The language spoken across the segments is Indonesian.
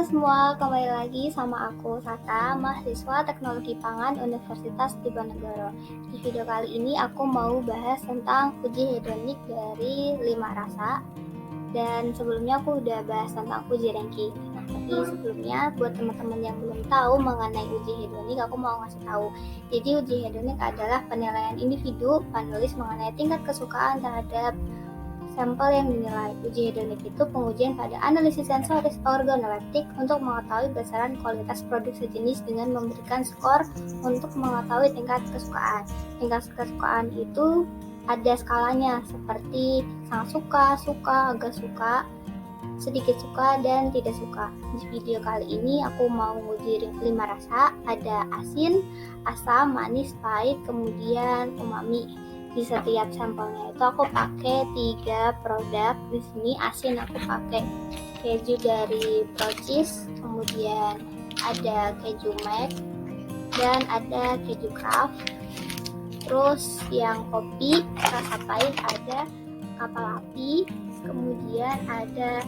semua, kembali lagi sama aku Sata, mahasiswa Teknologi Pangan Universitas Diponegoro. Di video kali ini aku mau bahas tentang uji hedonik dari 5 rasa. Dan sebelumnya aku udah bahas tentang uji ranking. Nah, tapi sebelumnya buat teman-teman yang belum tahu mengenai uji hedonik, aku mau ngasih tahu. Jadi uji hedonik adalah penilaian individu penulis mengenai tingkat kesukaan terhadap sampel yang dinilai. Uji hedonik itu pengujian pada analisis sensoris organoleptik untuk mengetahui besaran kualitas produk sejenis dengan memberikan skor untuk mengetahui tingkat kesukaan. Tingkat kesukaan itu ada skalanya seperti sangat suka, agak suka, sedikit suka, dan tidak suka. Di video kali ini aku mau nguji 5 rasa, ada asin, asam, manis, pahit, kemudian umami. Di setiap sampelnya itu aku pakai 3 produk. Di sini asin aku pakai keju dari Procis, kemudian ada keju Mac, dan ada keju Kraft. Terus yang kopi rasa pahit ada Kapal Api, kemudian ada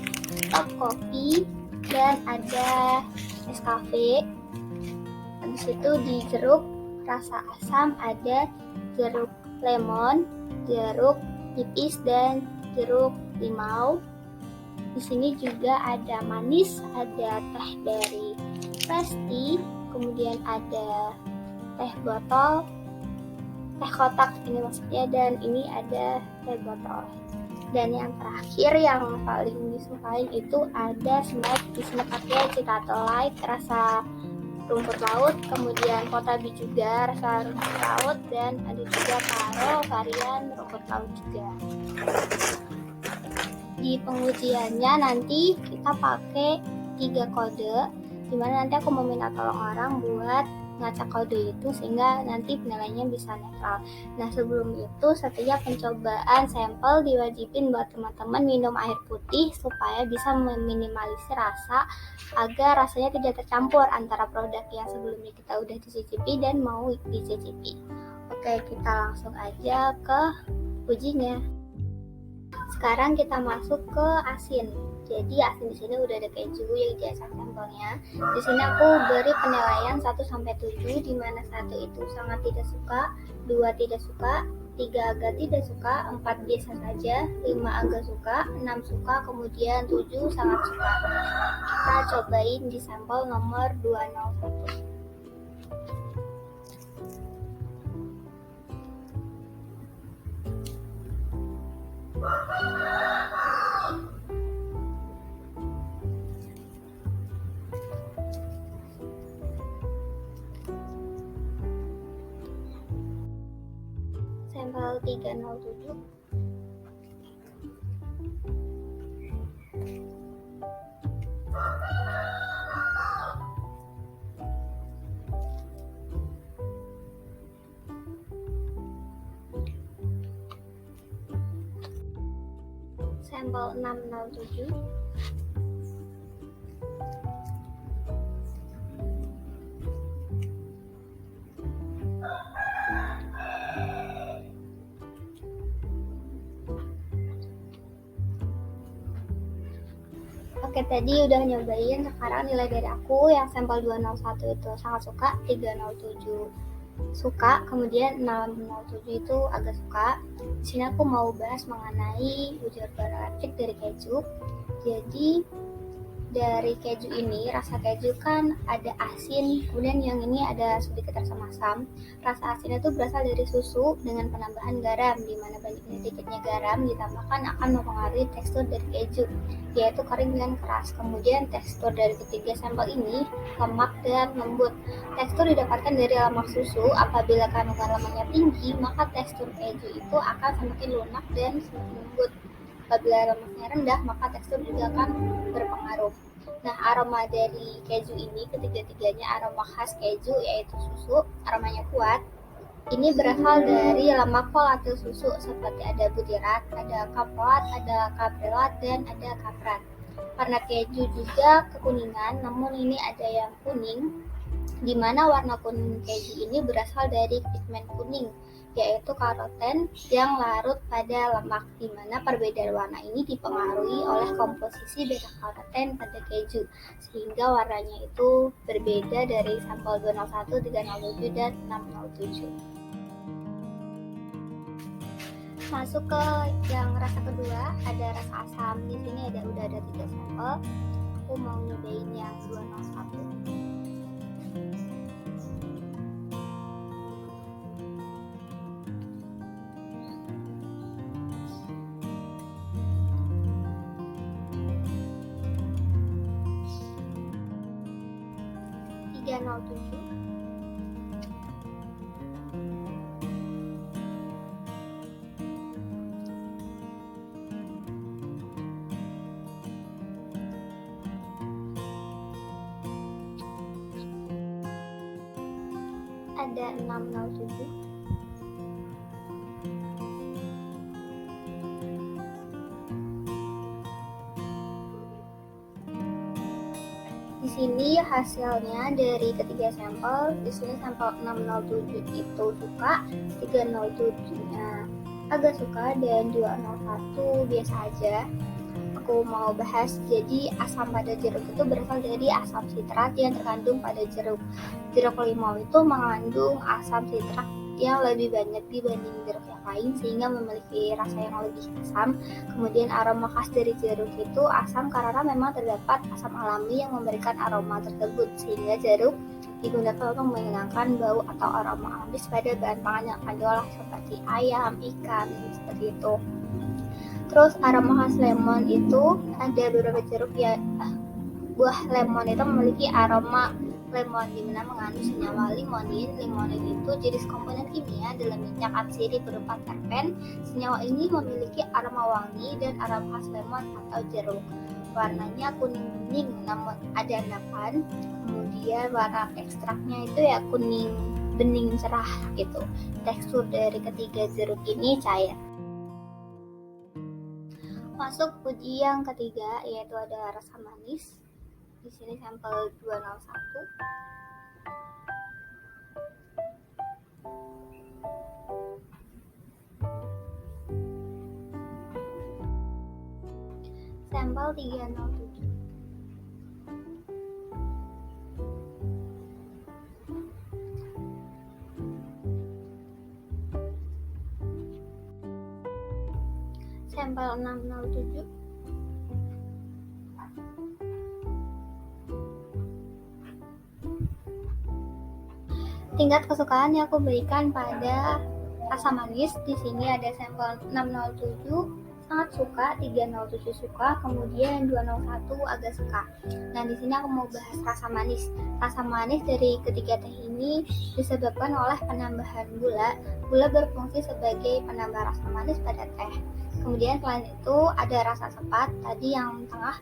Top Kopi, dan ada Nescafe. Habis itu di jeruk rasa asam ada jeruk lemon, jeruk nipis, dan jeruk limau. Di sini juga ada manis, ada teh dari Presti, kemudian ada teh botol, teh kotak ini maksudnya, dan ini ada teh botol. Dan yang terakhir yang paling disukain itu ada snack. Di sini pakai Citato Light rasa rumput laut, kemudian Potabi juga rasa rumput laut, dan ada juga Taro varian rumput laut juga. Di pengujiannya nanti kita pakai 3 kode, dimana nanti aku meminta tolong orang buat ngacak kode itu sehingga nanti penilaiannya bisa netral. Nah, sebelum itu setiap pencobaan sampel diwajibin buat teman-teman minum air putih supaya bisa meminimalisir rasa agar rasanya tidak tercampur antara produk yang sebelumnya kita udah dicicipi dan mau dicicipi. Oke, kita langsung aja ke ujinya. Sekarang kita masuk ke asin. Jadi asin di sini udah ada keju yang diacak sampelnya. Di sini aku beri penilaian 1 sampai 7, di mana 1 itu sangat tidak suka, 2 tidak suka, 3 agak tidak suka, 4 biasa saja, 5 agak suka, 6 suka, kemudian 7 sangat suka. Kita cobain di sampel nomor 201. Sampel 307. Sampel 607. Oke, tadi udah nyobain. Sekarang nilai dari aku yang sampel 201 itu sangat suka, 307 suka, kemudian 607 itu agak suka. Di sini aku mau bahas mengenai uji organoleptik dari keju. Jadi dari keju ini, rasa keju kan ada asin, kemudian yang ini ada sedikit rasa masam. Rasa asin itu berasal dari susu dengan penambahan garam, di mana sedikitnya garam ditambahkan akan mempengaruhi tekstur dari keju, yaitu kering dan keras. Kemudian tekstur dari ketiga sampel ini lemak dan lembut. Tekstur didapatkan dari lemak susu. Apabila kandungan lemaknya tinggi, maka tekstur keju itu akan semakin lunak dan semakin lembut. Apabila lemaknya rendah, maka tekstur juga akan berpengaruh. Nah, aroma dari keju ini ketiga-tiganya aroma khas keju, yaitu susu, aromanya kuat. Ini berasal dari lemak volatil susu seperti ada butirat, ada kaplat, ada kaprelat, dan ada kaprat. Warna keju juga kekuningan, namun ini ada yang kuning, di mana warna kuning keju ini berasal dari pigmen kuning yaitu karoten yang larut pada lemak, di mana perbedaan warna ini dipengaruhi oleh komposisi beta karoten pada keju, sehingga warnanya itu berbeda dari sampel 201, 307, dan 607. Masuk ke yang rasa kedua, ada rasa asam. Di sini udah ada 3 sampel. Aku mau nyobain yang 201. Ada 607. Di sini hasilnya dari ketiga sampel, di sini sampel 607 itu suka, 307-nya agak suka, dan 201 biasa aja. Aku mau bahas, jadi asam pada jeruk itu berasal dari asam sitrat yang terkandung pada jeruk. Jeruk limau itu mengandung asam sitrat yang lebih banyak dibanding jeruk yang lain, sehingga memiliki rasa yang lebih asam. Kemudian aroma khas dari jeruk itu asam karena memang terdapat asam alami yang memberikan aroma tersebut, sehingga jeruk digunakan untuk menghilangkan bau atau aroma amis pada bahan pangan yang akan diolah seperti ayam, ikan, seperti itu. Terus aroma khas lemon itu ada beberapa jeruk ya, buah lemon itu memiliki aroma lemon, di mana mengandung senyawa limonin. Limonin itu jenis komponen kimia dalam minyak atsiri berupa terpen. Senyawa ini memiliki aroma wangi dan aroma khas lemon atau jeruk. Warnanya kuning bening namun ada endapan. Kemudian warna ekstraknya itu ya kuning bening cerah gitu. Tekstur dari ketiga jeruk ini cair. Masuk uji yang ketiga, yaitu ada rasa manis. Di sini sampel 201. Sampel 307. Sampel 607. Tingkat kesukaan yang aku berikan pada asam manis, di sini ada sampel 607 sangat suka, 307 suka, kemudian 201 agak suka. Nah, di sini aku mau bahas rasa manis. Rasa manis dari ketiga teh ini disebabkan oleh penambahan gula. Gula berfungsi sebagai penambah rasa manis pada teh. Kemudian selain itu ada rasa sepat. Tadi yang tengah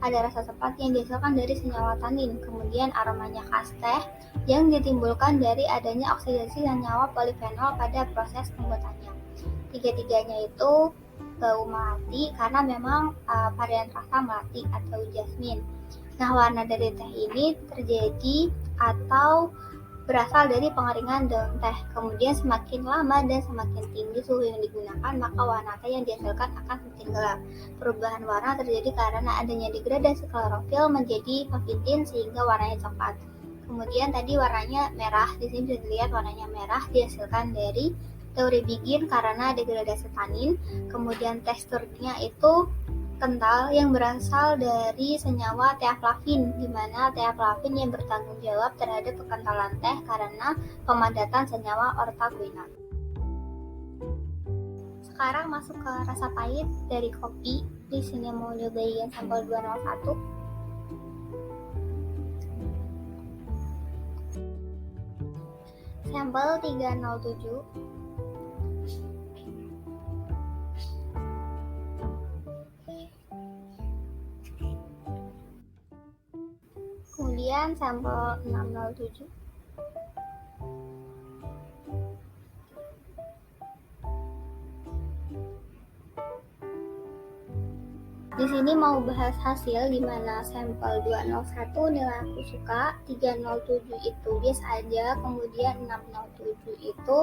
ada rasa sepat yang dihasilkan dari senyawa tanin. Kemudian aromanya khas teh yang ditimbulkan dari adanya oksidasi senyawa polifenol pada proses pembuatannya. Tiga-tiganya itu bau melati karena memang varian rasa melati atau jasmine. Nah, warna dari teh ini terjadi atau berasal dari pengeringan daun teh. Kemudian semakin lama dan semakin tinggi suhu yang digunakan, maka warna teh yang dihasilkan akan semakin gelap. Perubahan warna terjadi karena adanya degradasi klorofil menjadi peptidin sehingga warnanya coklat. Kemudian tadi warnanya merah, di sini bisa dilihat warnanya merah dihasilkan dari tauribigin karena degradasi tanin. Kemudian teksturnya itu kental yang berasal dari senyawa teaflavin, di mana teaflavin yang bertanggung jawab terhadap kekentalan teh karena pemadatan senyawa ortaguinat. Sekarang masuk ke rasa pahit dari kopi. Di sini mau nyobain sampel 201. Sampel 307. Kemudian sampel 607. Di sini mau bahas hasil di mana sampel 201 nilai aku suka, 307 itu biasa aja, kemudian 607 itu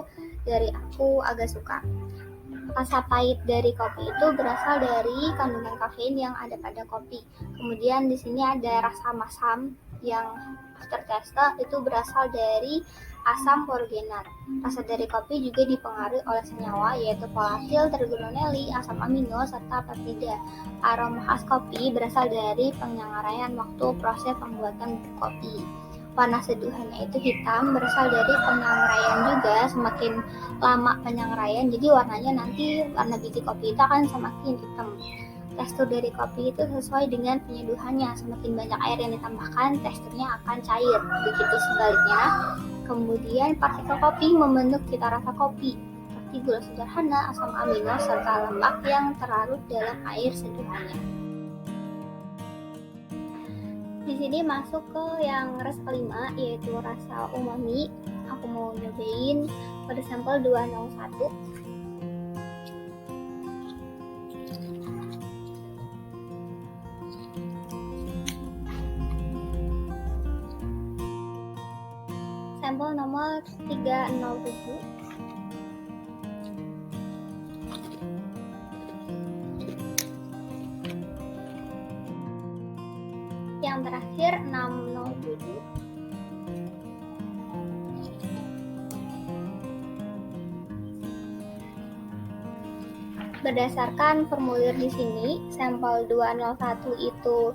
dari aku agak suka. Rasa pahit dari kopi itu berasal dari kandungan kafein yang ada pada kopi. Kemudian di sini ada rasa masam yang aftertaste itu berasal dari asam porogenar. Rasa dari kopi juga dipengaruhi oleh senyawa yaitu volatil, trigononeli, asam amino, serta peptida. Aroma khas kopi berasal dari penyengaraian waktu proses pembuatan kopi. Warna seduhannya itu hitam berasal dari penyengaraian juga. Semakin lama penyengaraian jadi warnanya nanti warna biji kopi itu akan semakin hitam. Tekstur dari kopi itu sesuai dengan penyeduhannya. Semakin banyak air yang ditambahkan, teksturnya akan cair. Begitu sebaliknya. Kemudian partikel kopi membentuk cita rasa kopi, seperti gula sederhana, asam amino, serta lemak yang terlarut dalam air seduhannya. Di sini masuk ke yang rasa kelima, yaitu rasa umami. Aku mau nyobain pada sampel 201. Sampel nomor 307. Yang terakhir 607. Berdasarkan formulir di sini, sampel 201 itu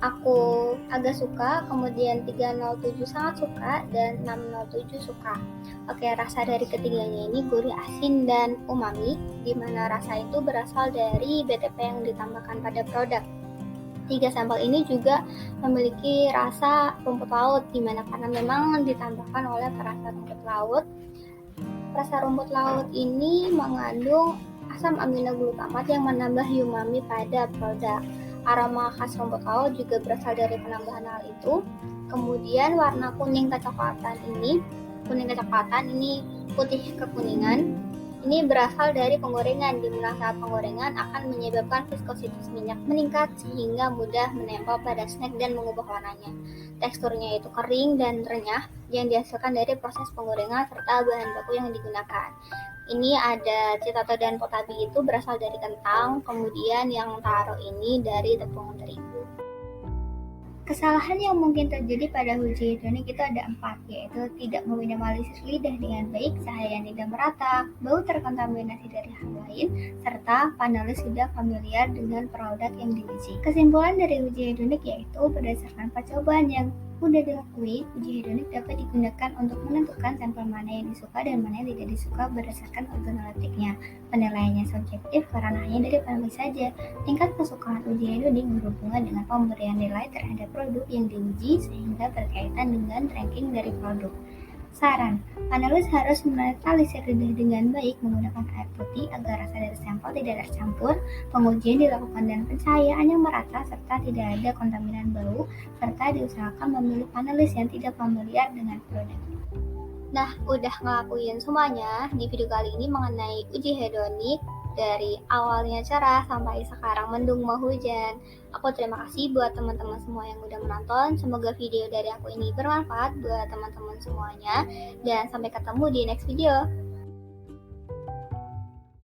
aku agak suka, kemudian 307 sangat suka, dan 607 suka. Oke, rasa dari ketiganya ini gurih, asin, dan umami, di mana rasa itu berasal dari BTP yang ditambahkan pada produk. 3 sampel ini juga memiliki rasa rumput laut, di mana karena memang ditambahkan oleh perasa rumput laut. Rasa rumput laut ini mengandung asam amino glutamat yang menambah umami pada produk. Aroma khas rumput laut juga berasal dari penambahan hal itu. Kemudian warna kuning kecoklatan ini putih kekuningan. Ini berasal dari penggorengan, di mana saat penggorengan akan menyebabkan viskositas minyak meningkat sehingga mudah menempel pada snack dan mengubah warnanya. Teksturnya itu kering dan renyah yang dihasilkan dari proses penggorengan serta bahan baku yang digunakan. Ini ada citato dan potabi itu berasal dari kentang, kemudian yang taro ini dari tepung terigu. Kesalahan yang mungkin terjadi pada uji hidronik itu ada 4, yaitu tidak meminimalisir lidah dengan baik, cahaya yang tidak merata, bau terkontaminasi dari hal lain, serta panelis sudah familiar dengan produk yang diuji. Kesimpulan dari uji hidronik yaitu berdasarkan percobaan yang mudah dilalui, uji hidronik dapat digunakan untuk menentukan sampel mana yang disuka dan mana yang tidak disuka berdasarkan organoleptiknya. Penilaiannya subjektif karena hanya dari panelis saja. Tingkat kesukaan uji hidronik berhubungan dengan pemberian nilai terhadap produk yang diuji sehingga berkaitan dengan ranking dari produk. Saran, panelis harus menetralisir lidah dengan baik menggunakan air putih agar rasa dari sampel tidak tercampur. Pengujian dilakukan dengan pencahayaan yang merata serta tidak ada kontaminan bau, serta diusahakan memilih panelis yang tidak familiar dengan produk. Nah, udah ngelakuin semuanya di video kali ini mengenai uji hedonik dari awalnya cerah sampai sekarang mendung mau hujan. Aku terima kasih buat teman-teman semua yang udah menonton. Semoga video dari aku ini bermanfaat buat teman-teman semuanya. Dan sampai ketemu di next video.